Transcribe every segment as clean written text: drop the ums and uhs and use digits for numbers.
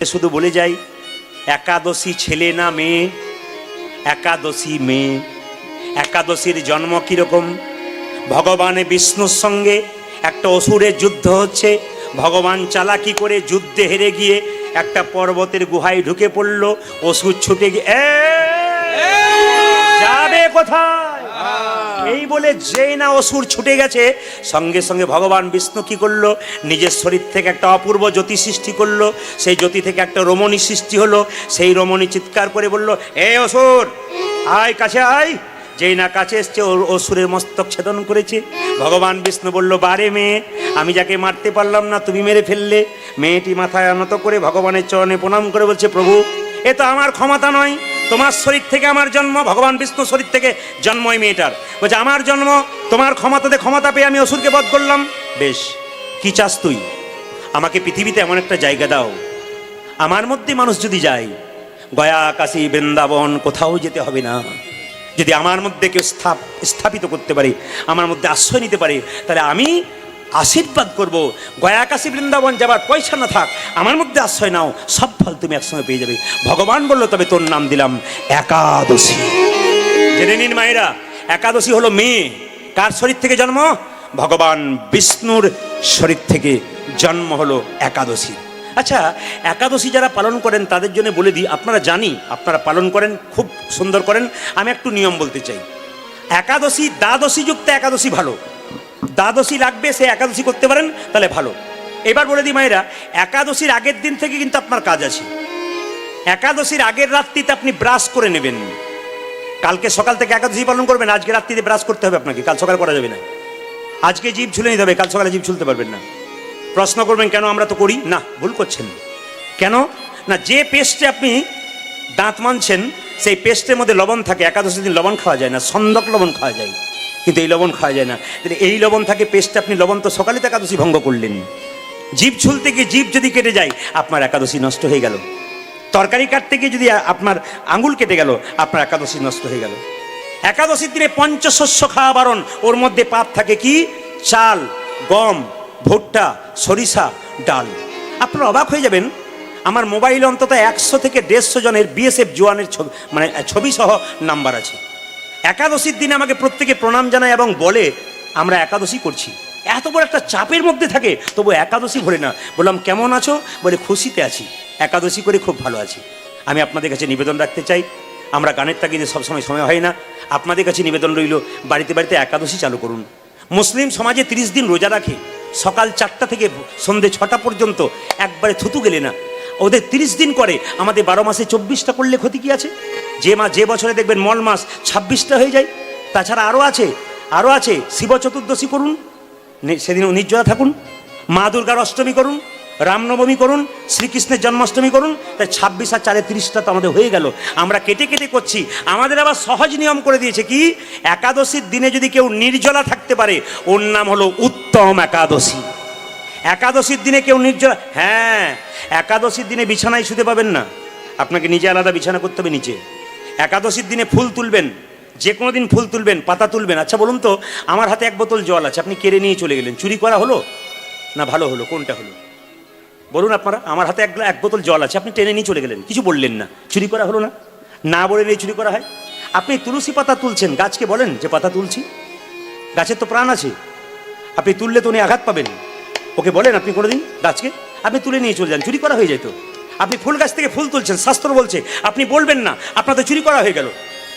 শুধু বলে যাই, একাদশী ছেলে না মেয়ে, একাদশী মেয়ে। একাদশীর জন্ম কিরকম? ভগবান বিষ্ণুর সঙ্গে একটা অসুরের যুদ্ধ হচ্ছে। ভগবান চালাকি করে যুদ্ধে হেরে গিয়ে একটা পর্বতের গুহায় ঢুকে পড়ল। অসুর ছুটে গিয়ে যাবে কোথায় এই বলে যেই না অসুর ছুটে গেছে, সঙ্গে সঙ্গে ভগবান বিষ্ণু কি করলো, নিজের শরীর থেকে একটা অপূর্ব জ্যোতি সৃষ্টি করলো। সেই জ্যোতি থেকে একটা রমণী সৃষ্টি হলো। সেই রমণী চিৎকার করে বলল, এ অসুর আয়, কাছে আয়। যেই না কাছে এসছে, অসুরের মস্তক ছেদন করেছে। ভগবান বিষ্ণু বলল, বারে মেয়ে, আমি যাকে মারতে পারলাম না তুমি মেরে ফেললে। মেয়েটি মাথায় আনত করে ভগবানের চরণে প্রণাম করে বলছে, প্রভু এ তো আমার ক্ষমতা নয়, তোমার শরীর থেকে আমার জন্ম। ভগবান বিষ্ণু শরীর থেকে জন্ম এই মেয়েটার। বলছে আমার জন্ম, তোমার ক্ষমতাতে ক্ষমতা পেয়ে আমি অসুরকে বধ করলাম। বেশ, কি চাস তুই? আমাকে পৃথিবীতে এমন একটা জায়গা দাও, আমার মধ্যে মানুষ যদি যায়, গয়া কাশী বৃন্দাবন কোথাও যেতে হবে না। যদি আমার মধ্যে কেউ স্থাপিত করতে পারে, আমার মধ্যে আশ্রয় নিতে পারে, তাহলে আমি আশীর্বাদ করব। গয়া কাশী বৃন্দাবন যাবার পয়সা না থাক, আমার মধ্যে আশ্রয় নাও, সব ফল তুমি একসঙ্গে পেয়ে যাবে। ভগবান বলল, তবে তোর নাম দিলাম একাদশী। জেনে নিন মায়েরা, একাদশী হলো মেয়ে। কার শরীর থেকে জন্ম? ভগবান বিষ্ণুর শরীর থেকে জন্ম হলো একাদশী। আচ্ছা, একাদশী যারা পালন করেন তাদের জন্য বলে দিই, আপনারা জানি আপনারা পালন করেন, খুব সুন্দর করেন। আমি একটু নিয়ম বলতে চাই। একাদশী দ্বাদশী যুক্ত একাদশী ভালো, দ্বাদশী লাগবে সে একাদশী করতে পারেন, তাহলে ভালো। এবার বলে দিই মায়েরা, একাদশীর আগের দিন থেকে কিন্তু আপনার কাজ আছে। একাদশীর আগের রাত্রিতে আপনি ব্রাশ করে নেবেন। কালকে সকাল থেকে একাদশী পালন করবেন, আজকে রাত্রিতে ব্রাশ করতে হবে আপনাকে, কাল সকাল করা যাবে না। আজকে জিভ ছুলে নিতে হবে, কাল সকালে জিভ ছুলতে পারবেন না। প্রশ্ন করবেন কেন আমরা তো করি না, ভুল করছেন। কেন না, যে পেস্টে আপনি দাঁত মানছেন সেই পেস্টের মধ্যে লবণ থাকে। একাদশী দিন লবণ খাওয়া যায় না, সন্দক লবণ খাওয়া যায়, কিন্তু এই লবণ খাওয়া যায় না। তাহলে এই লবণ থাকে পেস্টে, আপনি লবণ তো সকালে তো একাদশী ভঙ্গ করলেন। জিভ ছুলতে গিয়ে জিভ যদি কেটে যায়, আপনার একাদশী নষ্ট হয়ে গেল। তরকারি কাটতে গিয়ে যদি আপনার আঙুল কেটে গেল, আপনার একাদশী নষ্ট হয়ে গেল। একাদশীর দিনে পঞ্চশস্য খাওয়া বারণ। ওর মধ্যে পাত থাকে কি? চাল, গম, ভুট্টা, সরিষা, ডাল। আপনারা অবাক হয়ে যাবেন, আমার মোবাইলে অন্তত 100 থেকে 150 জনের বিএসএফ জওয়ানের ছবি সহ নাম্বার আছে। একাদশীর দিনে আমাকে প্রত্যেকে প্রণাম জানায় এবং বলে আমরা একাদশী করছি। এত বড় একটা চাপের মধ্যে থাকে, তবু একাদশী ভরে না। বললাম কেমন আছো? বলে খুশিতে আছি, একাদশী করে খুব ভালো আছি। আমি আপনাদের কাছে নিবেদন রাখতে চাই, আমরা গানের তাগিদে সবসময় সময় হয় না। আপনাদের কাছে নিবেদন রইল, বাড়িতে বাড়িতে একাদশী চালু করুন। মুসলিম সমাজে 30 দিন রোজা রাখে, সকাল 4টা থেকে সন্ধে 6টা পর্যন্ত একবারে থুতু গেলে না। ওদের 30 দিন করে, আমাদের 12 মাসে 24টা করলে ক্ষতি কি আছে? যে বছরে দেখবেন মল মাস 26টা হয়ে যায়। তাছাড়া আরও আছে শিব চতুর্দশী করুন, সেদিন নির্জলা থাকুন। মা দুর্গার অষ্টমী করুন, রামনবমী করুন, শ্রীকৃষ্ণের জন্মাষ্টমী করুন। তাই 26 আর 4 30টা তো আমাদের হয়ে গেল। আমরা কেটে কেটে করছি। আমাদের আবার সহজ নিয়ম করে দিয়েছে কি, একাদশীর দিনে যদি কেউ নির্জলা থাকতে পারে, ওর নাম হলো উত্তম একাদশী। একাদশীর দিনে কেউ নির্জলা, হ্যাঁ, একাদশীর দিনে বিছানায় শুতে পাবেন না, আপনাকে নিজে আলাদা বিছানা করতে হবে নিচে। একাদশীর দিনে ফুল তুলবেন, যে কোনো দিন ফুল তুলবেন, পাতা তুলবেন। আচ্ছা বলুন তো, আমার হাতে 1 বোতল জল আছে, আপনি কেড়ে নিয়ে চলে গেলেন, চুরি করা হলো না ভালো হলো? কোনটা হলো বলুন আপনারা? আমার হাতে 1 বোতল জল আছে, আপনি টেনে নিয়ে চলে গেলেন, কিছু বললেন না, চুরি করা হলো না? না বলে নিয়ে চুরি করা হয়। আপনি তুলসী পাতা তুলছেন, গাছকে বলেন যে পাতা তুলছি, গাছের তো প্রাণ আছে, আপনি তুললে তো উনি আঘাত পাবেন। ওকে বলেন আপনি কোনোদিন গাছকে, আপনি তুলে নিয়ে চলে যান, চুরি করা হয়ে যায় তো। আপনি ফুল গাছ থেকে ফুল তুলছেন, শাস্ত্র বলছে আপনি বলবেন না, আপনার তো চুরি করা হয়ে গেল।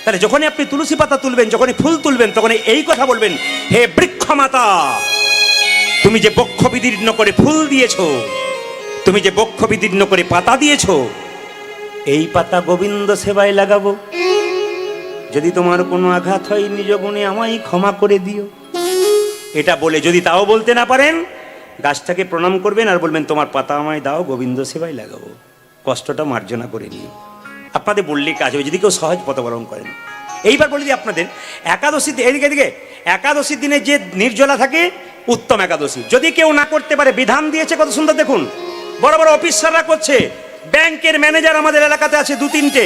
তাহলে যখনই আপনি তুলসী পাতা তুলবেন, যখনই ফুল তুলবেন, তখনই এই কথা বলবেন, হে বৃক্ষ মাতা, তুমি যে বক্ষ বিদীর্ণ করে ফুল দিয়েছ, তুমি যে বক্ষ বিদীর্ণ করে পাতা দিয়েছ, এই পাতা গোবিন্দ সেবায় লাগাবো। যদি তোমার কোনো আঘাত হয়, নিজ গুণে আমায় ক্ষমা করে দিও। এটা বলে যদি তাও বলতে না পারেন, গাছটাকে প্রণাম করবেন আর বলবেন তোমার পাতা আমায় দাও, গোবিন্দ সেবায় লাগাবো, কষ্টটা মার্জনা করে নিও। আপনাদের বললেই কাজ হবে যদি কেউ সহজ পথ অবলম্বন করেন। এইবার বলে দিই আপনাদের, একাদশীতে এদিকে একাদশীর দিনে যে নির্জলা থাকে, উত্তম একাদশী। যদি কেউ না করতে পারে, বিধান দিয়েছে কত সুন্দর দেখুন, বড় বড় অফিসাররা করছে। ব্যাংকের ম্যানেজার আমাদের এলাকাতে আছে 2-3টে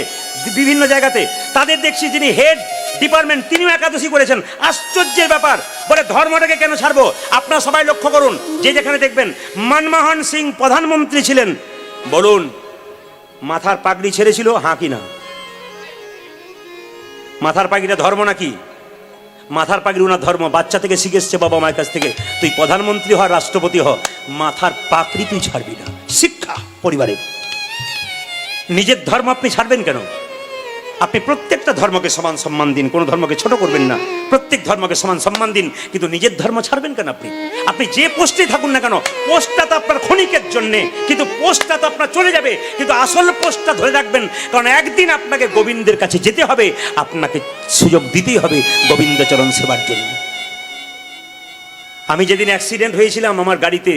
বিভিন্ন জায়গাতে, তাদের দেখছি যিনি হেড ডিপার্টমেন্ট, তিনিও একাদশী করেছেন। আশ্চর্যের ব্যাপার। বলে ধর্মটাকে কেন ছাড়বো? আপনারা সবাই লক্ষ্য করুন, যে যেখানে দেখবেন মনমোহন সিং প্রধানমন্ত্রী ছিলেন, বলুন মাথার পাগড়ি ছেড়েছিল, হাঁ কি না? মাথার পাগড়িটা ধর্ম নাকি? মাথার পাগড়ি ওনার ধর্ম। বাচ্চা থেকে শিখে এসছে বাবা মায়ের কাছ থেকে, তুই প্রধানমন্ত্রী হ, রাষ্ট্রপতি হ, মাথার পাগড়ি তুই ছাড়বি না। শিক্ষা পরিবারে। নিজের ধর্ম আপনি ছাড়বেন কেন? আপনি প্রত্যেকটা ধর্মকে সমান সম্মান দিন, কোনো ধর্মকে ছোট করবেন না, প্রত্যেক ধর্মকে সমান সম্মান দিন, কিন্তু নিজের ধর্ম ছাড়বেন কেন? আপনি যে পোস্টে থাকুন না কেন, পোস্টটা তো আপনার ক্ষণিকের জন্যে, কিন্তু পোস্টটা তো আপনার চলে যাবে, কিন্তু আসল পোস্টটা ধরে রাখবেন, কারণ একদিন আপনাকে গোবিন্দের কাছে যেতে হবে, আপনাকে সুযোগ দিতেই হবে গোবিন্দচরণ সেবার জন্য। আমি যেদিন অ্যাক্সিডেন্ট হয়েছিলাম, আমার গাড়িতে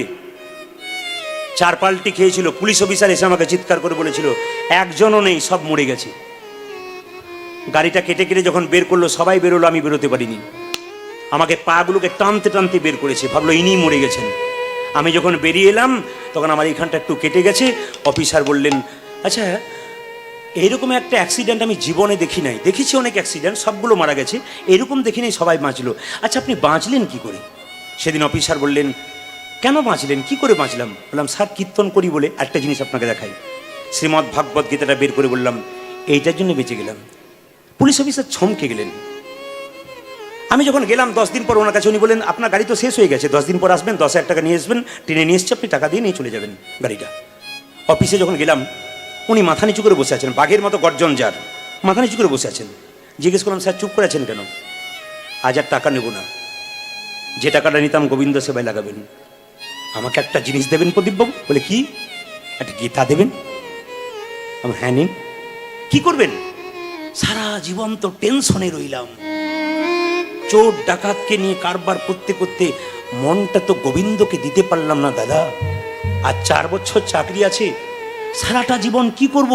4 পাল্টি খেয়েছিল, পুলিশ অফিসার এসে আমাকে চিৎকার করে বলেছিল একজনও নেই, সব মরে গেছে। গাড়িটা কেটে কেটে যখন বের করলো, সবাই বেরোলো, আমি বেরোতে পারিনি। আমাকে পাগুলোকে টানতে টানতে বের করেছে, ভাবলো ইনি মরে গেছেন। আমি যখন বেরিয়ে এলাম তখন আমার এইখানটা একটু কেটে গেছে। অফিসার বললেন, আচ্ছা এইরকম একটা অ্যাক্সিডেন্ট আমি জীবনে দেখি নাই, দেখেছি অনেক অ্যাক্সিডেন্ট, সবগুলো মারা গেছে, এরকম দেখি নাই সবাই বাঁচলো, আচ্ছা আপনি বাঁচলেন কি করে? সেদিন অফিসার বললেন, কেন বাঁচলেন, কি করে বাঁচলাম? বললাম স্যার কীর্তন করি বলে। একটা জিনিস আপনাকে দেখাই, শ্রীমদ্ ভাগবত গীতাটা বের করে বললাম, এইটার জন্য বেঁচে গেলাম। পুলিশ অফিসার ছমকে গেলেন। আমি যখন গেলাম 10 দিন পর ওনার কাছে, উনি বলেন আপনার গাড়ি তো শেষ হয়ে গেছে, 10 দিন পর আসবেন, 10,000 টাকা নিয়ে আসবেন, ট্রেনে নিয়ে এসছে, আপনি টাকা দিয়ে নিয়ে চলে যাবেন গাড়িটা। অফিসে যখন গেলাম, উনি মাথা নিচু করে বসে আছেন, বাঘের মতো গর্জন যার, মাথা নিচু করে বসে আছেন। জিজ্ঞেস করলাম স্যার চুপ করে আছেন কেন? আজ আর টাকা নেব না, যে টাকাটা নিতাম গোবিন্দ সেবায় লাগাবেন। আমাকে একটা জিনিস দেবেন প্রদীপবাবু? বলে কি? একটা গীতা দেবেন। আমি হ্যাঁ নিন। কি করবেন? সারা জীবন তো টেনশনে রইলাম, চোর ডাকাতকে নিয়ে কারবার করতে করতে মনটা তো গোবিন্দকে দিতে পারলাম না দাদা। আর 4 বছর চাকরি আছে, সারাটা জীবন কি করব?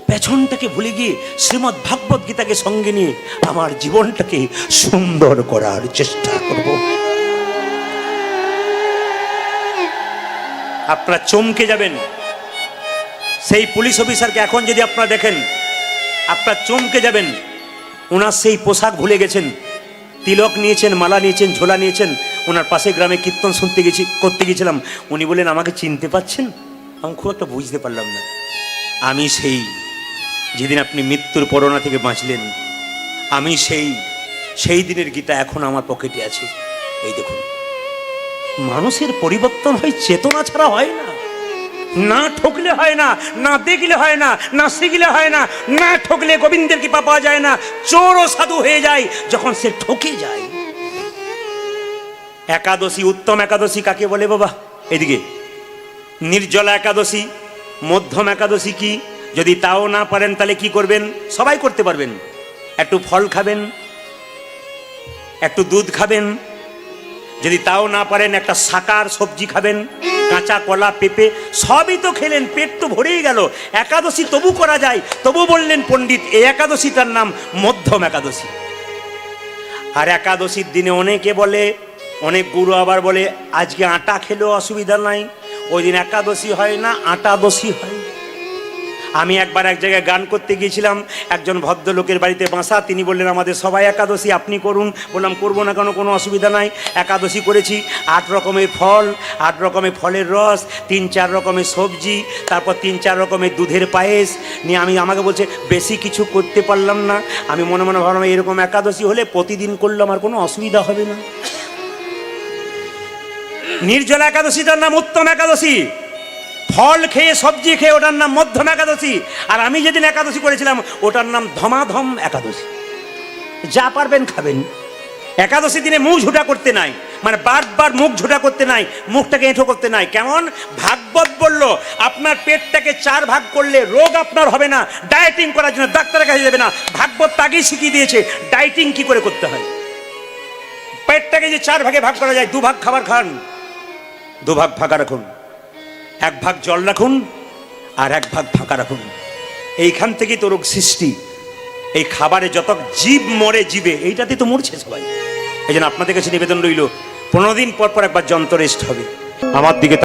পেছনটাকে ভুলে গিয়ে শ্রীমদ্ ভাগবত গীতাকে সঙ্গে নিয়ে আমার জীবনটাকে সুন্দর করার চেষ্টা করব। আপনারা চমকে যাবেন। সেই পুলিশ অফিসারকে এখন যদি আপনারা দেখেন, আপনারা চমকে যাবেন। ওনার সেই পোশাক ভুলে গেছেন, তিলক নিয়েছেন, মালা নিয়েছেন, ঝোলা নিয়েছেন। ওনার পাশে গ্রামে কীর্তন করতে গেছিলাম, উনি বলেন আমাকে চিনতে পারছেন? আমি খুব একটা বুঝতে পারলাম না। আমি যেদিন আপনি মৃত্যুর পরোনা থেকে বাঁচলেন, আমি সেই দিনের গীতা এখন আমার পকেটে আছে। এই দেখুন, মানুষের পরিবর্তন হয় চেতনা ছাড়া হয় না। না ঠকলে হয় না, না দেখলে হয় না, না শিখলে হয় না, না ঠকলে গোবিন্দের কৃপা পাওয়া যায় না। চোরও সাধু হয়ে যায় যখন সে ঠকে যায়। একাদশী, উত্তম একাদশী কাকে বলে বাবা? এদিকে নির্জলা একাদশী, মধ্যম একাদশী কি? যদি তাও না পারেন তাহলে কি করবেন? সবাই করতে পারবেন। একটু ফল খাবেন, একটু দুধ খাবেন, যদি তাও না পারেন একটা শাকার সবজি খাবেন, কাঁচা কলা, পেঁপে, সবই তো খেলেন, পেট তো ভরেই গেল। একাদশী তবু করা যায়, তবু বললেন পণ্ডিত এই একাদশীটার নাম মধ্যম একাদশী। আর একাদশীর দিনে অনেকে বলে, অনেক গুরু আবার বলে আজকে আটা খেলেও অসুবিধা নাই, ওই দিন একাদশী হয় না, আটাদশী হয়। আমি একবার এক জায়গায় গান করতে গিয়েছিলাম, একজন ভদ্রলোকের বাড়িতে বাসা, তিনি বললেন আমাদের সবাই একাদশী, আপনি করুন। বললাম করবো না কেন, কোনো অসুবিধা নাই। একাদশী করেছি, 8 রকমের ফল, 8 রকমের ফলের রস, 3-4 রকমের সবজি, তারপর 3-4 রকমের দুধের পায়েস নিয়ে আমাকে বলছে বেশি কিছু করতে পারলাম না। আমি মনে মনে ভাবলাম এরকম একাদশী হলে প্রতিদিন করলে আমার কোনো অসুবিধা হবে না। নির্জলা একাদশীটার নাম উত্তম একাদশী, ফল খেয়ে সবজি খেয়ে ওটার নাম মধ্যম একাদশী। আর আমি যেদিন একাদশী করেছিলাম ওটার নাম ধমাধম একাদশী। যা পারবেন খাবেন। একাদশী দিনে মুখ ঝুটা করতে নাই, মানে বারবার মুখ ঝুটা করতে নাই, মুখটাকে এঁঠো করতে নাই। কেমন? ভাগবত বলল আপনার পেটটাকে 4 ভাগ করলে রোগ আপনার হবে না। ডায়েটিং করার জন্য ডাক্তারের কাছে যাবে না, ভাগবত আগেই শিখিয়ে দিয়েছে ডায়েটিং কি করে করতে হয়। পেটটাকে যে 4 ভাগে ভাগ করা যায়, 2 ভাগ খাবার খান, 2 ভাগ ফাঁকা রাখুন, 1 ভাগ জল রাখুন, আর 1 ভাগ ফাঁকা রাখুন। এইখান থেকেই তো রোগ সৃষ্টি। এই খাবারে যত জীব মরে, জীবে এইটাতে তো মরছে সবাই। এই জন্য আপনাদের কাছে নিবেদন রইল 15 দিন পর পর একবার যন্ত্র রেস্ট হবে। আমার দিকে